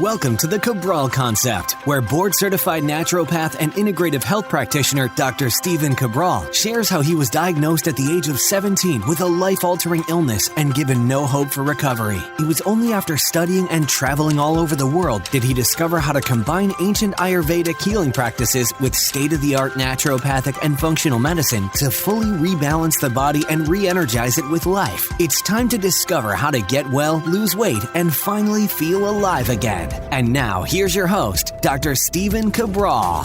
Welcome to the Cabral Concept, where board-certified naturopath and integrative health practitioner Dr. Stephen Cabral shares how he was diagnosed at the age of 17 with a life-altering illness and given no hope for recovery. It was only after studying and traveling all over the world did he discover how to combine ancient Ayurvedic healing practices with state-of-the-art naturopathic and functional medicine to fully rebalance the body and re-energize it with life. It's time to discover how to get well, lose weight, and finally feel alive again. And now, here's your host, Dr. Stephen Cabral.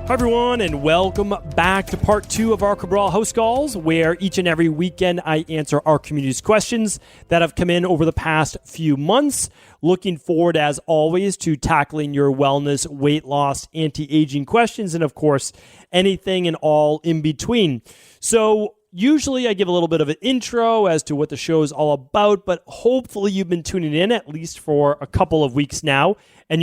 Hi, everyone, and welcome back to part 2 of our Cabral HouseCalls, where each and every weekend I answer our community's questions that have come in over the past few months. Looking forward, as always, to tackling your wellness, weight loss, anti-aging questions, and, of course, anything and all in between. So, usually I give a little bit of an intro as to what the show is all about, but hopefully you've been tuning in at least for a couple of weeks now. And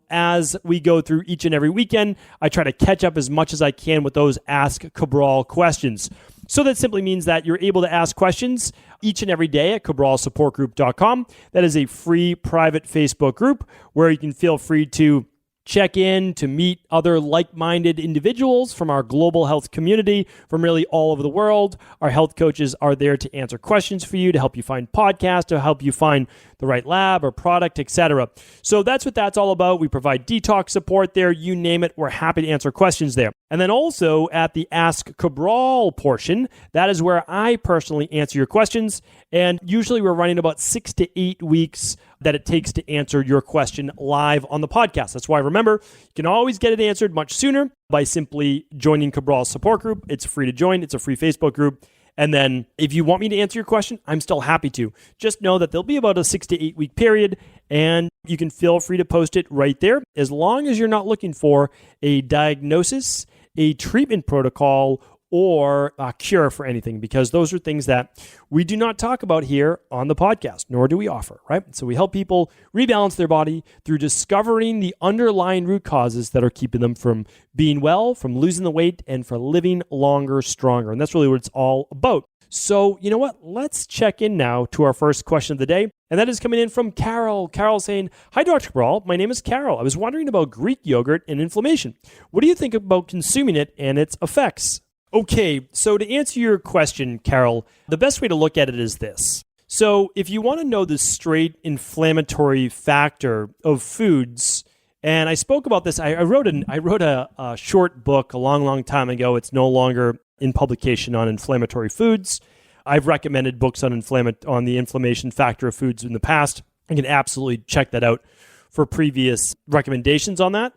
as we go through each and every weekend, I try to catch up as much as I can with those Ask Cabral questions. So that simply means that you're able to ask questions each and every day at cabralsupportgroup.com. That is a free private Facebook group where you can feel free to check in to meet other like-minded individuals from our global health community from really all over the world. Our health coaches are there to answer questions for you, to help you find podcasts, to help you find the right lab or product, etc. So that's what that's all about. We provide detox support there. You name it, we're happy to answer questions there. And then also at the Ask Cabral portion, that is where I personally answer your questions. And usually we're running about 6 to 8 weeks that it takes to answer your question live on the podcast. That's why, remember, you can always get it answered much sooner by simply joining Cabral's support group. It's free to join. It's a free Facebook group. And then if you want me to answer your question, I'm still happy to. Just know that there'll be about a 6 to 8 week period, and you can feel free to post it right there, as long as you're not looking for a diagnosis, a treatment protocol, or a cure for anything, because those are things that we do not talk about here on the podcast, nor do we offer, right? So we help people rebalance their body through discovering the underlying root causes that are keeping them from being well, from losing the weight, and for living longer, stronger. And that's really what it's all about. So, you know what? Let's check in now to our first question of the day. And that is coming in from Carole. Carole saying, "Hi, Dr. Cabral. My name is Carole. I was wondering about Greek yogurt and inflammation. What do you think about consuming it and its effects?" Okay, so to answer your question, Carole, the best way to look at it is this. So if you want to know the straight inflammatory factor of foods, and I spoke about this, I wrote a short book a long time ago. It's no longer in publication on inflammatory foods. I've recommended books on the inflammation factor of foods in the past. You can absolutely check that out for previous recommendations on that.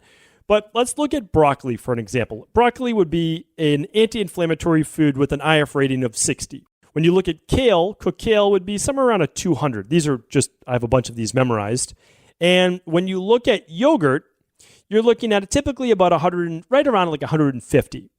But let's look at broccoli for an example. Broccoli would be an anti-inflammatory food with an IF rating of 60. When you look at kale, cooked kale would be somewhere around a 200. I have a bunch of these memorized. And when you look at yogurt, you're looking at typically about 100, right around like 150.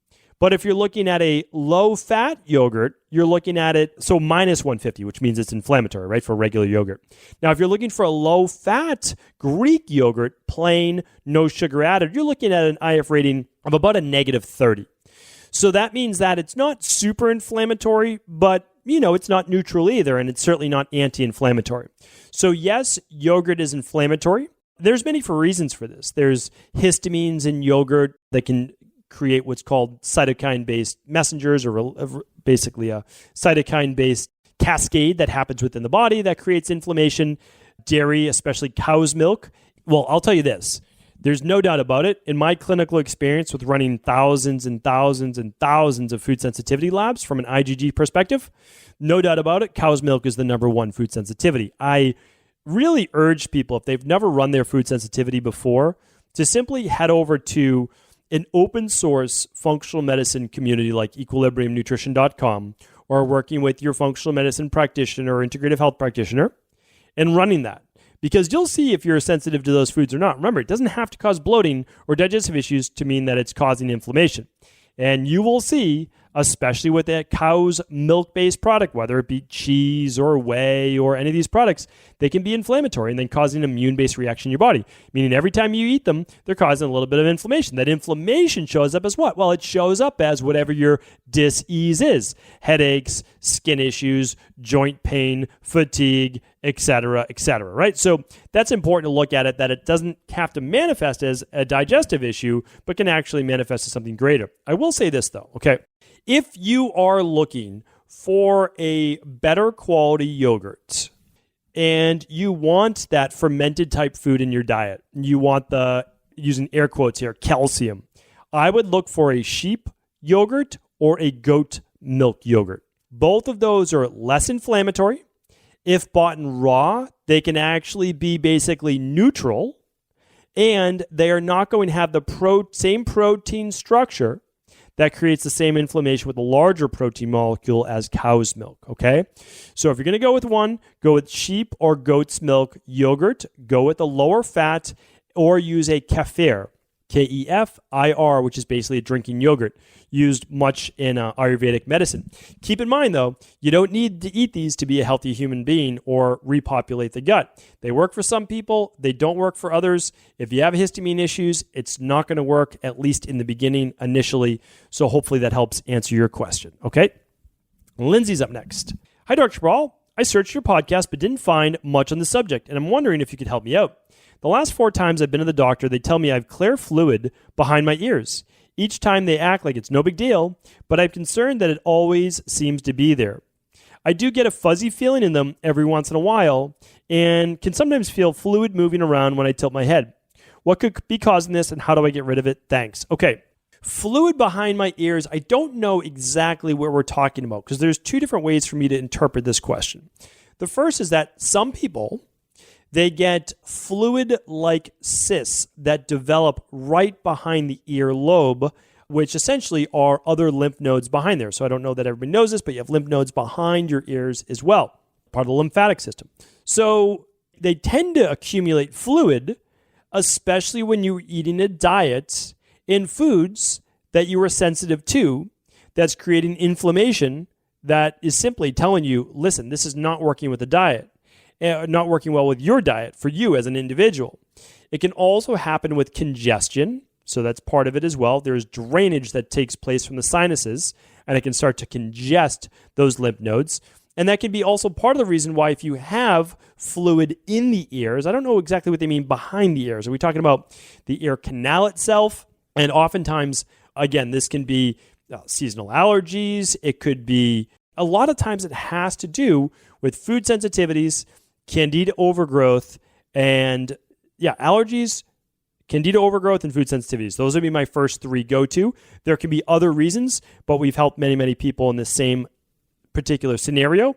But if you're looking at a low-fat yogurt, you're looking at it, so minus 150, which means it's inflammatory, right, for regular yogurt. Now, if you're looking for a low-fat Greek yogurt, plain, no sugar added, you're looking at an IF rating of about a negative 30. So that means that it's not super inflammatory, but, it's not neutral either, and it's certainly not anti-inflammatory. So yes, yogurt is inflammatory. There's many reasons for this. There's histamines in yogurt that can create what's called cytokine-based messengers, or basically a cytokine-based cascade that happens within the body that creates inflammation. Dairy, especially cow's milk. Well, I'll tell you this. There's no doubt about it. In my clinical experience with running thousands and thousands and thousands of food sensitivity labs from an IgG perspective, no doubt about it, cow's milk is the number one food sensitivity. I really urge people, if they've never run their food sensitivity before, to simply head over to an open source functional medicine community like equilibriumnutrition.com, or working with your functional medicine practitioner or integrative health practitioner and running that. Because you'll see if you're sensitive to those foods or not. Remember, it doesn't have to cause bloating or digestive issues to mean that it's causing inflammation. And you will see especially with a cow's milk-based product, whether it be cheese or whey or any of these products, they can be inflammatory and then cause an immune-based reaction in your body, meaning every time you eat them, they're causing a little bit of inflammation. That inflammation shows up as what? Well, it shows up as whatever your dis-ease is: headaches, skin issues, joint pain, fatigue, etc., right? So that's important to look at it, that it doesn't have to manifest as a digestive issue, but can actually manifest as something greater. I will say this though, okay? If you are looking for a better quality yogurt and you want that fermented type food in your diet, you want the, using air quotes here, calcium, I would look for a sheep yogurt or a goat milk yogurt. Both of those are less inflammatory. If bought in raw, they can actually be basically neutral, and they are not going to have the same protein structure that creates the same inflammation with a larger protein molecule as cow's milk, okay? So if you're going to go with one, go with sheep or goat's milk yogurt, go with a lower fat, or use a kefir, Kefir, which is basically a drinking yogurt, used much in Ayurvedic medicine. Keep in mind, though, you don't need to eat these to be a healthy human being or repopulate the gut. They work for some people. They don't work for others. If you have histamine issues, it's not going to work, at least in the beginning, initially. So hopefully that helps answer your question, okay? Linsey's up next. Hi, Dr. Cabral. I searched your podcast but didn't find much on the subject, and I'm wondering if you could help me out. The last 4 times I've been to the doctor, they tell me I have clear fluid behind my ears. Each time they act like it's no big deal, but I'm concerned that it always seems to be there. I do get a fuzzy feeling in them every once in a while and can sometimes feel fluid moving around when I tilt my head. What could be causing this, and how do I get rid of it? Thanks. Okay. Fluid behind my ears, I don't know exactly what we're talking about because there's 2 different ways for me to interpret this question. The first is that some people, they get fluid-like cysts that develop right behind the earlobe, which essentially are other lymph nodes behind there. So I don't know that everybody knows this, but you have lymph nodes behind your ears as well, part of the lymphatic system. So they tend to accumulate fluid, especially when you're eating a diet in foods that you are sensitive to, that's creating inflammation that is simply telling you, listen, this is not working with the diet. Not working well with your diet for you as an individual. It can also happen with congestion, so that's part of it as well. There's drainage that takes place from the sinuses, and it can start to congest those lymph nodes. And that can be also part of the reason why if you have fluid in the ears, I don't know exactly what they mean behind the ears. Are we talking about the ear canal itself? And oftentimes, again, this can be seasonal allergies. It could be, a lot of times it has to do with food sensitivities, candida overgrowth, and allergies, candida overgrowth, and food sensitivities. Those would be my first 3 go-to. There can be other reasons, but we've helped many, many people in the same particular scenario.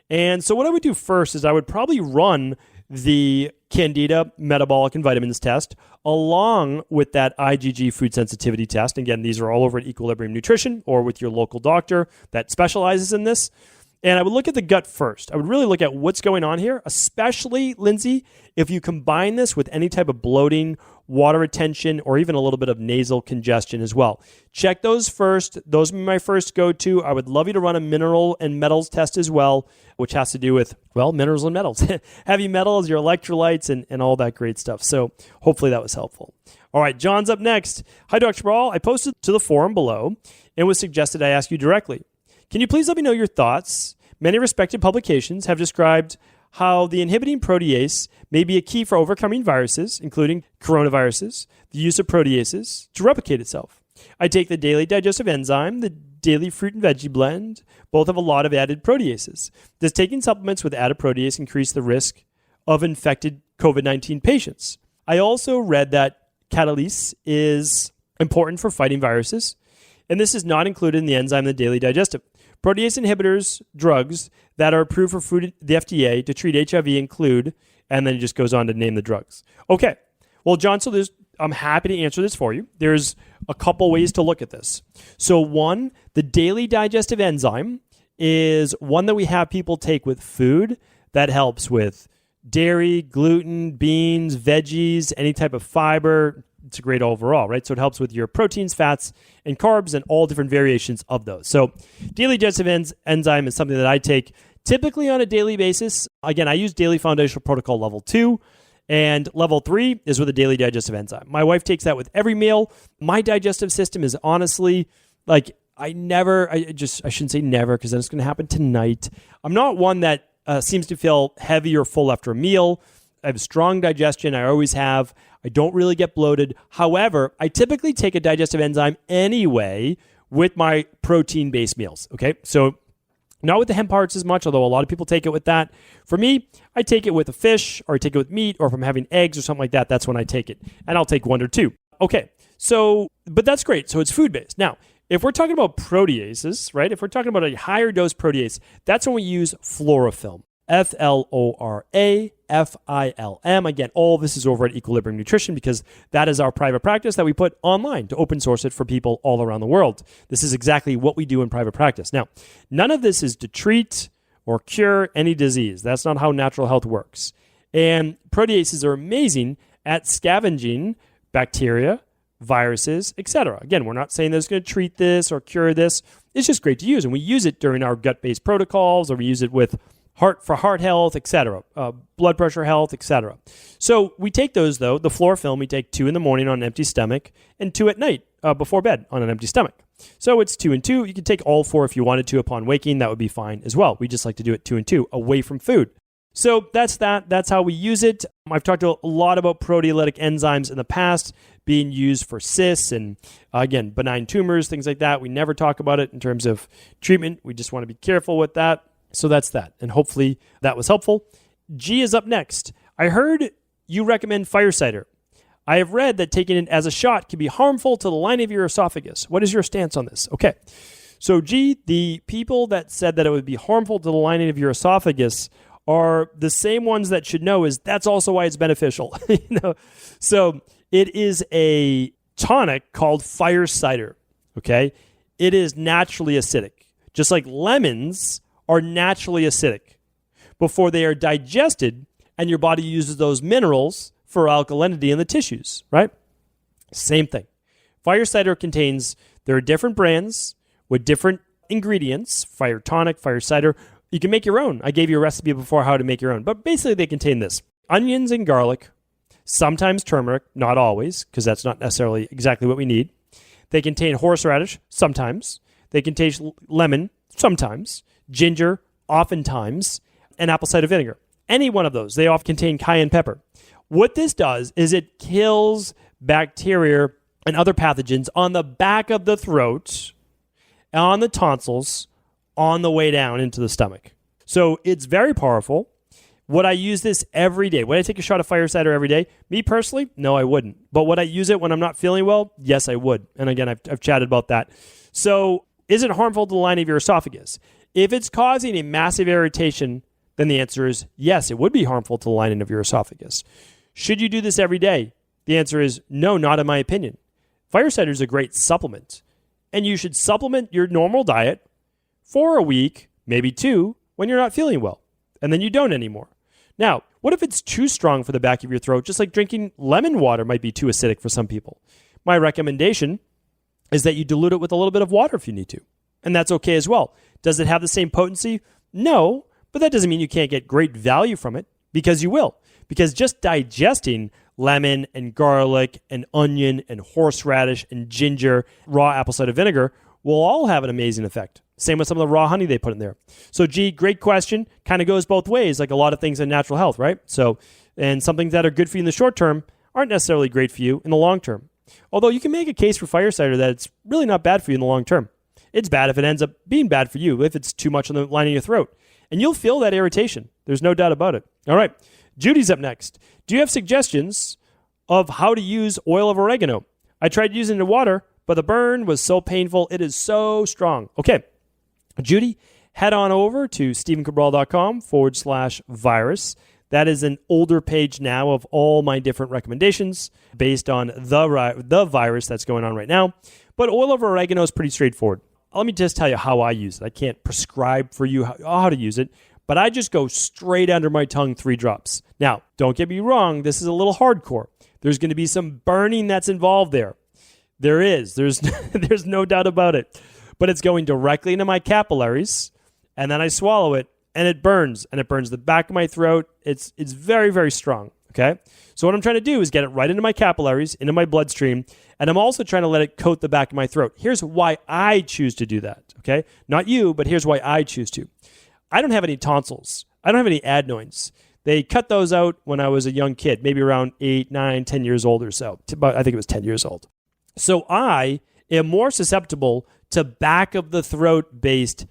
And so what I would do first is I would probably run the candida metabolic and vitamins test along with that IgG food sensitivity test. Again, these are all over at Equilibrium Nutrition or with your local doctor that specializes in this. And I would look at the gut first. I would really look at what's going on here, especially, Linsey, if you combine this with any type of bloating, water retention, or even a little bit of nasal congestion as well. Check those first. Those would be my first go-to. I would love you to run a mineral and metals test as well, which has to do with, well, minerals and metals. Heavy metals, your electrolytes, and all that great stuff. So hopefully that was helpful. All right, John's up next. Hi, Dr. Cabral. I posted to the forum below and was suggested I ask you directly. Can you please let me know your thoughts? Many respected publications have described how the inhibiting protease may be a key for overcoming viruses, including coronaviruses, the use of proteases to replicate itself. I take the daily digestive enzyme, the daily fruit and veggie blend. Both have a lot of added proteases. Does taking supplements with added protease increase the risk of infected COVID-19 patients? I also read that catalase is important for fighting viruses, and this is not included in the enzyme in the daily digestive. Protease inhibitors, drugs that are approved for food, the FDA to treat HIV include, and then it just goes on to name the drugs. Okay. Well, John, so I'm happy to answer this for you. There's a couple ways to look at this. So one, the daily digestive enzyme is one that we have people take with food that helps with dairy, gluten, beans, veggies, any type of fiber, It's a great overall, right? So it helps with your proteins, fats, and carbs and all different variations of those. So daily digestive enzyme is something that I take typically on a daily basis. Again, I use daily foundational protocol level 2. And level 3 is with a daily digestive enzyme. My wife takes that with every meal. My digestive system is honestly like I shouldn't say never because then it's going to happen tonight. I'm not one that seems to feel heavy or full after a meal. I have strong digestion. I always have. I don't really get bloated. However, I typically take a digestive enzyme anyway with my protein-based meals. Okay, so not with the hemp hearts as much, although a lot of people take it with that. For me, I take it with a fish, or I take it with meat, or if I'm having eggs or something like that, that's when I take it. And I'll take 1 or 2. Okay, so, but that's great. So it's food-based. Now, if we're talking about proteases, right? If we're talking about a higher dose protease, that's when we use Florafilm. Florafilm. Again, all this is over at Equilibrium Nutrition because that is our private practice that we put online to open source it for people all around the world. This is exactly what we do in private practice. Now, none of this is to treat or cure any disease. That's not how natural health works. And proteases are amazing at scavenging bacteria, viruses, etc. Again, we're not saying that it's going to treat this or cure this. It's just great to use. And we use it during our gut-based protocols, or we use it with heart health, etc., blood pressure health, etc. So we take those, though, the Florafilm, we take 2 in the morning on an empty stomach and 2 at night before bed on an empty stomach. So it's 2 and 2. You can take all 4 if you wanted to upon waking. That would be fine as well. We just like to do it 2 and 2 away from food. So that's that. That's how we use it. I've talked a lot about proteolytic enzymes in the past being used for cysts and, again, benign tumors, things like that. We never talk about it in terms of treatment. We just want to be careful with that. So that's that. And hopefully that was helpful. G is up next. I heard you recommend fire cider. I have read that taking it as a shot can be harmful to the lining of your esophagus. What is your stance on this? Okay. So G, the people that said that it would be harmful to the lining of your esophagus are the same ones that should know is that's also why it's beneficial. So it is a tonic called fire cider. Okay. It is naturally acidic. Just like lemons are naturally acidic before they are digested and your body uses those minerals for alkalinity in the tissues, right? Same thing. Fire cider there are different brands with different ingredients, fire tonic, fire cider. You can make your own. I gave you a recipe before how to make your own, but basically they contain this: onions and garlic, sometimes turmeric, not always, because that's not necessarily exactly what we need. They contain horseradish, sometimes. They contain lemon, sometimes. Ginger, oftentimes, and apple cider vinegar. Any one of those. They often contain cayenne pepper. What this does is it kills bacteria and other pathogens on the back of the throat, on the tonsils, on the way down into the stomach. So it's very powerful. Would I use this every day? Would I take a shot of fire cider every day? Me personally, no, I wouldn't. But would I use it when I'm not feeling well? Yes, I would. And again, I've chatted about that. So is it harmful to the lining of your esophagus? If it's causing a massive irritation, then the answer is yes, it would be harmful to the lining of your esophagus. Should you do this every day? The answer is no, not in my opinion. Fire cider is a great supplement, and you should supplement your normal diet for a week, maybe 2, when you're not feeling well, and then you don't anymore. Now, what if it's too strong for the back of your throat, just like drinking lemon water might be too acidic for some people? My recommendation is that you dilute it with a little bit of water if you need to, and that's okay as well. Does it have the same potency? No, but that doesn't mean you can't get great value from it, because you will. Because just digesting lemon and garlic and onion and horseradish and ginger, raw apple cider vinegar will all have an amazing effect. Same with some of the raw honey they put in there. So, G, great question. Kind of goes both ways, like a lot of things in natural health, right? So, and some things that are good for you in the short term aren't necessarily great for you in the long term. Although you can make a case for fire cider that it's really not bad for you in the long term. It's bad if it ends up being bad for you, if it's too much on the lining of your throat. And you'll feel that irritation. There's no doubt about it. All right. Judy's up next. Do you have suggestions of how to use oil of oregano? I tried using it in water, but the burn was so painful. It is so strong. Okay. Judy, head on over to stephencabral.com/virus. That is an older page now of all my different recommendations based on the virus that's going on right now. But oil of oregano is pretty straightforward. Let me just tell you how I use it. I can't prescribe for you how to use it, but I just go straight under my tongue 3 drops. Now, don't get me wrong, this is a little hardcore, There's going to be some burning that's involved there. There is. There's no doubt about it. But it's going directly into my capillaries, and then I swallow it, and it burns the back of my throat. It's very, very strong, okay? So what I'm trying to do is get it right into my capillaries, into my bloodstream, and I'm also trying to let it coat the back of my throat. Here's why I choose to do that, okay? Not you, but here's why I choose to. I don't have any tonsils. I don't have any adenoids. They cut those out when I was a young kid, maybe around 8, 9, 10 years old or so. I think it was 10 years old. So I am more susceptible to back of the throat based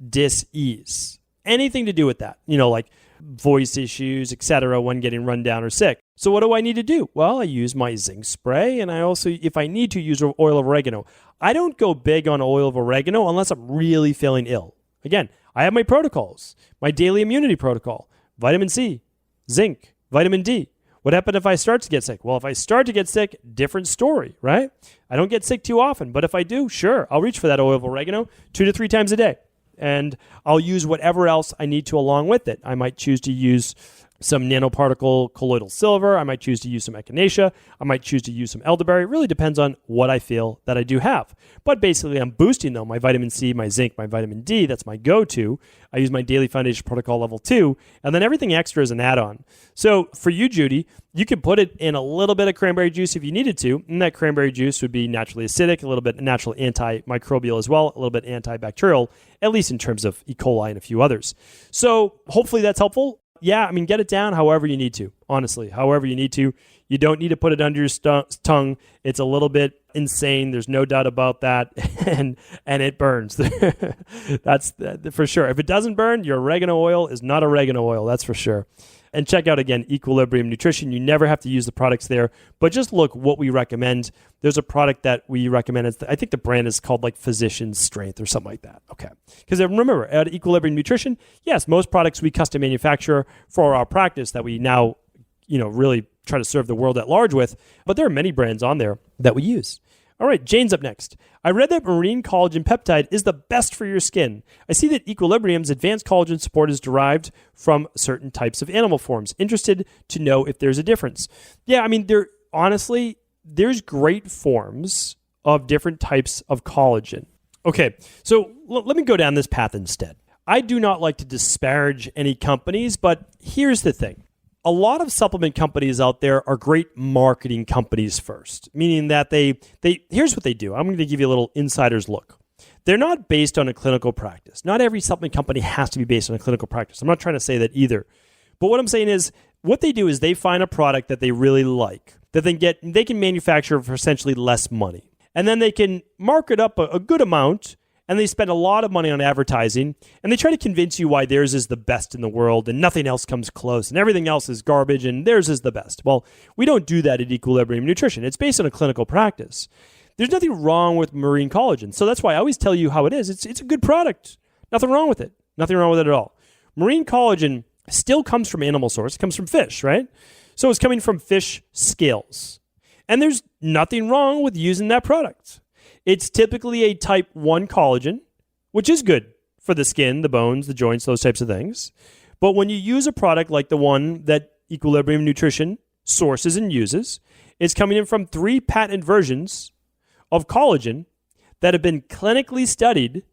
dis-ease. Anything to do with that, like voice issues, etc., when getting run down or sick. So what do I need to do? Well, I use my zinc spray, and I also, if I need to, use oil of oregano. I don't go big on oil of oregano unless I'm really feeling ill. Again, I have my protocols, my daily immunity protocol, vitamin C, zinc, vitamin D. What happened if I start to get sick? Well, if I start to get sick, different story, right? I don't get sick too often, but if I do, sure, I'll reach for that oil of oregano 2 to 3 times a day. And I'll use whatever else I need to along with it. I might choose to use some nanoparticle colloidal silver. I might choose to use some echinacea. I might choose to use some elderberry. It really depends on what I feel that I do have. But basically, I'm boosting, though, my vitamin C, my zinc, my vitamin D. That's my go-to. I use my daily foundation protocol level 2, and then everything extra is an add-on. So for you, Judy, you could put it in a little bit of cranberry juice if you needed to, and that cranberry juice would be naturally acidic, a little bit natural antimicrobial as well, a little bit antibacterial, at least in terms of E. coli and a few others. So hopefully that's helpful. Yeah, get it down however you need to, honestly, however you need to. You don't need to put it under your tongue. It's a little bit insane. There's no doubt about that, and it burns. That's for sure. If it doesn't burn, your oregano oil is not oregano oil, that's for sure. And check out, again, Equilibrium Nutrition. You never have to use the products there, but just look what we recommend. There's a product that we recommend. I think the brand is called like Physician's Strength or something like that. Okay. Because remember, at Equilibrium Nutrition, yes, most products we custom manufacture for our practice that we now, really try to serve the world at large with, but there are many brands on there that we use. All right, Jane's up next. I read that marine collagen peptide is the best for your skin. I see that Equilibrium's advanced collagen support is derived from certain types of animal forms. Interested to know if there's a difference. Yeah, there's great forms of different types of collagen. Okay, so let me go down this path instead. I do not like to disparage any companies, but here's the thing. A lot of supplement companies out there are great marketing companies first, meaning that they here's what they do. I'm going to give you a little insider's look. They're not based on a clinical practice. Not every supplement company has to be based on a clinical practice. I'm not trying to say that either. But what I'm saying is what they do is they find a product that they really like, that they can manufacture for essentially less money. And then they can mark it up a good amount, and they spend a lot of money on advertising, and they try to convince you why theirs is the best in the world and nothing else comes close and everything else is garbage and theirs is the best. Well, we don't do that at Equilibrium Nutrition. It's based on a clinical practice. There's nothing wrong with marine collagen. So that's why I always tell you how it is. It's a good product. Nothing wrong with it. Nothing wrong with it at all. Marine collagen still comes from animal source. It comes from fish, right? So it's coming from fish scales. And there's nothing wrong with using that product. It's typically a type 1 collagen, which is good for the skin, the bones, the joints, those types of things. But when you use a product like the one that Equilibrium Nutrition sources and uses, it's coming in from 3 patent versions of collagen that have been clinically studied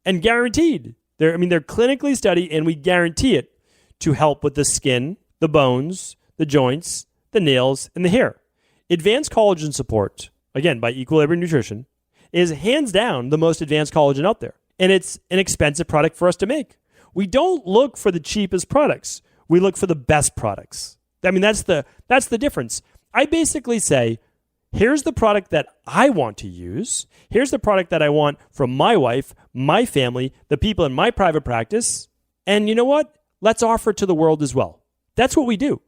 and guaranteed. They're clinically studied, and we guarantee it to help with the skin, the bones, the joints, the nails, and the hair. Advanced collagen support, again, by Equilibrium Nutrition, is hands down the most advanced collagen out there. And it's an expensive product for us to make. We don't look for the cheapest products. We look for the best products. That's the difference. I basically say, here's the product that I want to use. Here's the product that I want from my wife, my family, the people in my private practice. And you know what? Let's offer it to the world as well. That's what we do.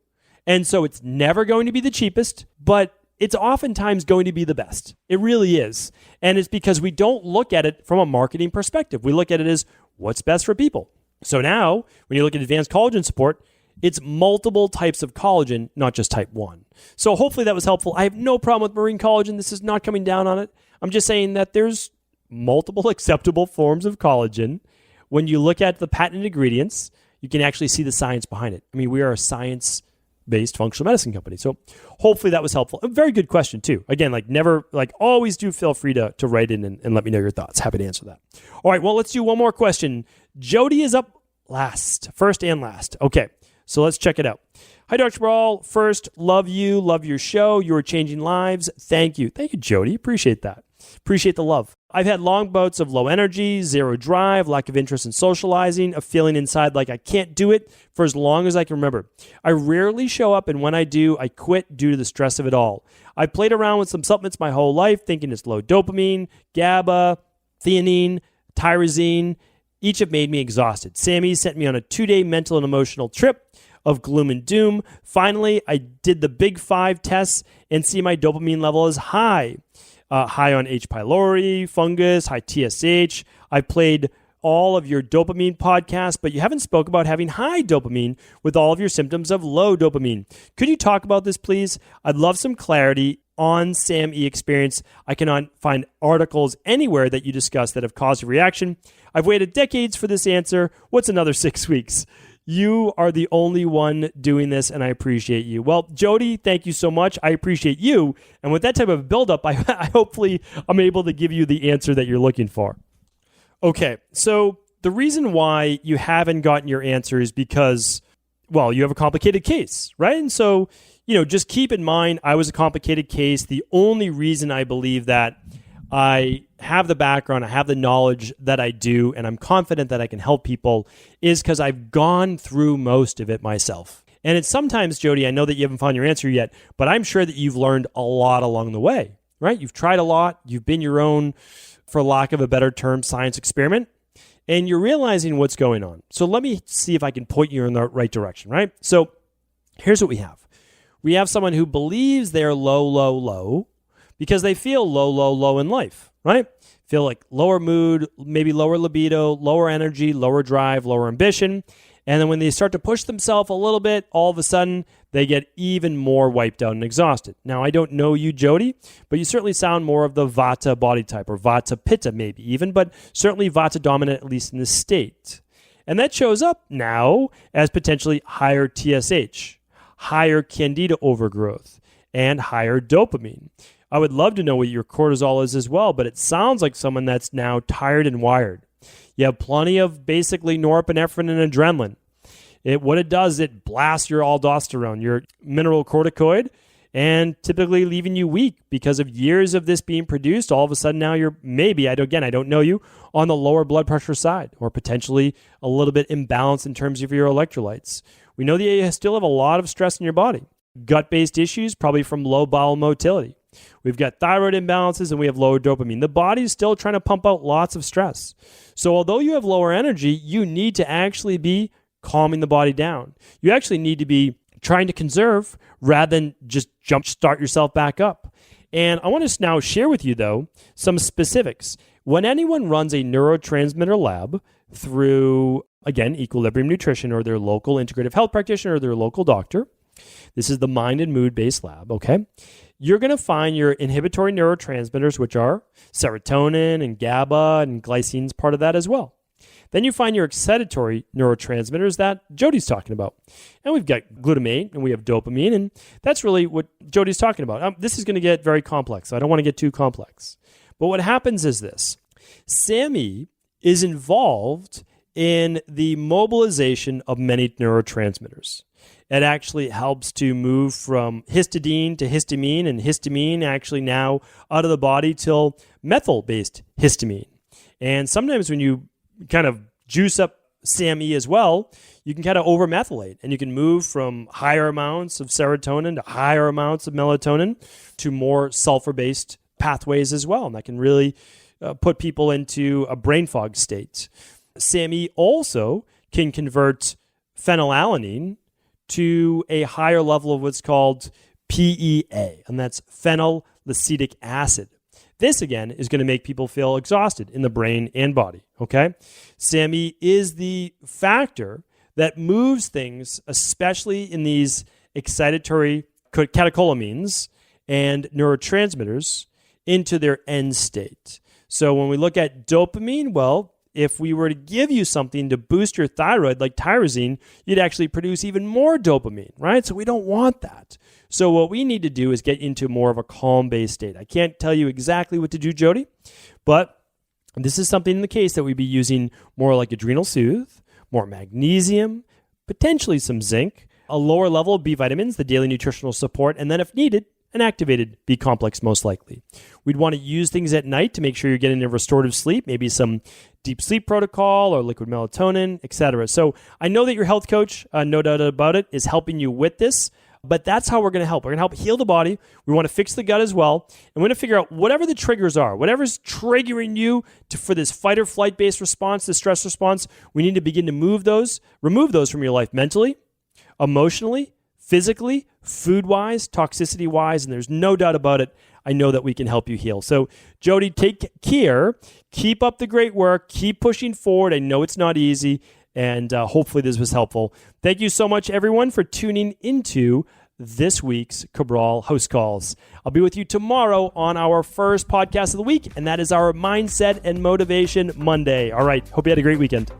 And so it's never going to be the cheapest, but it's oftentimes going to be the best. It really is. And it's because we don't look at it from a marketing perspective. We look at it as what's best for people. So now, when you look at advanced collagen support, it's multiple types of collagen, not just type 1. So hopefully that was helpful. I have no problem with marine collagen. This is not coming down on it. I'm just saying that there's multiple acceptable forms of collagen. When you look at the patent ingredients, you can actually see the science behind it. We are a science based functional medicine company. So hopefully that was helpful. A very good question too. Again, always do feel free to write in and let me know your thoughts. Happy to answer that. All right, well, let's do one more question. Jody is up first and last. Okay, so let's check it out. Hi, Dr. Cabral. First, love you, love your show. You are changing lives. Thank you. Thank you, Jody. Appreciate that. Appreciate the love. I've had long bouts of low energy, zero drive, lack of interest in socializing, a feeling inside like I can't do it for as long as I can remember. I rarely show up, and when I do, I quit due to the stress of it all. I played around with some supplements my whole life, thinking it's low dopamine, GABA, theanine, tyrosine. Each have made me exhausted. Sammy sent me on a 2-day mental and emotional trip of gloom and doom. Finally, I did the big 5 tests and see my dopamine level is high. High on H. pylori, fungus, high TSH. I played all of your dopamine podcasts, but you haven't spoke about having high dopamine with all of your symptoms of low dopamine. Could you talk about this, please? I'd love some clarity on SAMe experience. I cannot find articles anywhere that you discuss that have caused a reaction. I've waited decades for this answer. What's another 6 weeks? You are the only one doing this, and I appreciate you. Well, Jody, thank you so much. I appreciate you. And with that type of buildup, I hopefully I'm able to give you the answer that you're looking for. Okay, so the reason why you haven't gotten your answer is because, well, you have a complicated case, right? And so, just keep in mind, I was a complicated case. The only reason I believe that I have the background, I have the knowledge that I do, and I'm confident that I can help people is because I've gone through most of it myself. And it's sometimes, Jody, I know that you haven't found your answer yet, but I'm sure that you've learned a lot along the way, right? You've tried a lot. You've been your own, for lack of a better term, science experiment, and you're realizing what's going on. So let me see if I can point you in the right direction, right? So here's what we have. We have someone who believes they're low, low, low, because they feel low, low, low in life, right? Feel like lower mood, maybe lower libido, lower energy, lower drive, lower ambition. And then when they start to push themselves a little bit, all of a sudden, they get even more wiped out and exhausted. Now, I don't know you, Jody, but you certainly sound more of the Vata body type, or Vata Pitta maybe even, but certainly Vata dominant, at least in this state. And that shows up now as potentially higher TSH, higher candida overgrowth, and higher dopamine. I would love to know what your cortisol is as well, but it sounds like someone that's now tired and wired. You have plenty of basically norepinephrine and adrenaline. What it does, it blasts your aldosterone, your mineral corticoid, and typically leaving you weak because of years of this being produced. All of a sudden now you're maybe, I don't know you, on the lower blood pressure side, or potentially a little bit imbalanced in terms of your electrolytes. We know that you still have a lot of stress in your body. Gut-based issues, probably from low bowel motility. We've got thyroid imbalances and we have lower dopamine. The body's still trying to pump out lots of stress. So although you have lower energy, you need to actually be calming the body down. You actually need to be trying to conserve rather than just start yourself back up. And I want to now share with you, though, some specifics. When anyone runs a neurotransmitter lab through, again, Equilibrium Nutrition or their local integrative health practitioner or their local doctor, this is the mind and mood-based lab, okay? You're going to find your inhibitory neurotransmitters, which are serotonin and GABA, and glycine's part of that as well. Then you find your excitatory neurotransmitters that Jody's talking about. And we've got glutamate and we have dopamine, and that's really what Jody's talking about. This is going to get very complex, so I don't want to get too complex. But what happens is this. SAMe is involved in the mobilization of many neurotransmitters. It actually helps to move from histidine to histamine, and histamine actually now out of the body till methyl-based histamine. And sometimes when you kind of juice up SAMe as well, you can kind of over-methylate, and you can move from higher amounts of serotonin to higher amounts of melatonin to more sulfur-based pathways as well. And that can really put people into a brain fog state. SAMe also can convert phenylalanine to a higher level of what's called PEA, and that's phenylacetic acid. This, again, is going to make people feel exhausted in the brain and body, okay? SAMe is the factor that moves things, especially in these excitatory catecholamines and neurotransmitters, into their end state. So when we look at dopamine, well, if we were to give you something to boost your thyroid, like tyrosine, you'd actually produce even more dopamine, right? So we don't want that. So what we need to do is get into more of a calm-based state. I can't tell you exactly what to do, Jody, but this is something in the case that we'd be using more like Adrenal Soothe, more magnesium, potentially some zinc, a lower level of B vitamins, the daily nutritional support, and then if needed, an activated B complex most likely. We'd want to use things at night to make sure you're getting a restorative sleep, maybe some deep sleep protocol or liquid melatonin, etc. So I know that your health coach, no doubt about it, is helping you with this, but that's how we're going to help. We're going to help heal the body. We want to fix the gut as well. And we're going to figure out whatever the triggers are, whatever's triggering you for this fight or flight based response, this stress response, we need to begin to remove those from your life mentally, emotionally, physically, food-wise, toxicity-wise, and there's no doubt about it, I know that we can help you heal. So, Jody, take care. Keep up the great work. Keep pushing forward. I know it's not easy, and hopefully this was helpful. Thank you so much, everyone, for tuning into this week's Cabral House Calls. I'll be with you tomorrow on our first podcast of the week, and that is our Mindset and Motivation Monday. All right, hope you had a great weekend.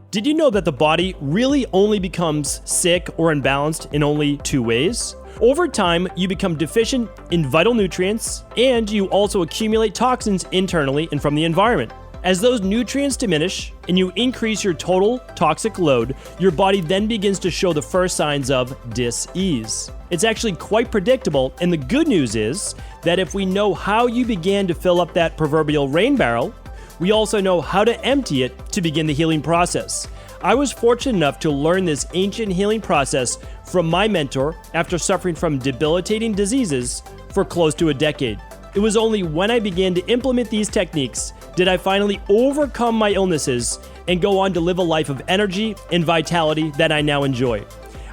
Did you know that the body really only becomes sick or imbalanced in only two ways? Over time, you become deficient in vital nutrients, and you also accumulate toxins internally and from the environment. As those nutrients diminish and you increase your total toxic load, your body then begins to show the first signs of dis-ease. It's actually quite predictable, and the good news is that if we know how you began to fill up that proverbial rain barrel, we also know how to empty it to begin the healing process. I was fortunate enough to learn this ancient healing process from my mentor after suffering from debilitating diseases for close to a decade. It was only when I began to implement these techniques did I finally overcome my illnesses and go on to live a life of energy and vitality that I now enjoy.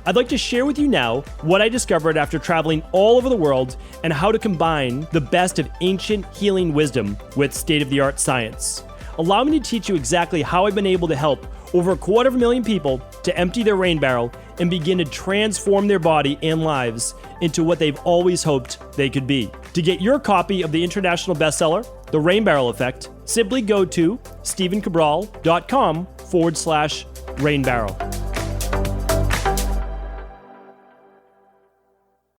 I'd like to share with you now what I discovered after traveling all over the world and how to combine the best of ancient healing wisdom with state-of-the-art science. Allow me to teach you exactly how I've been able to help over 250,000 people to empty their rain barrel and begin to transform their body and lives into what they've always hoped they could be. To get your copy of the international bestseller, The Rain Barrel Effect, simply go to stephencabral.com/rainbarrel.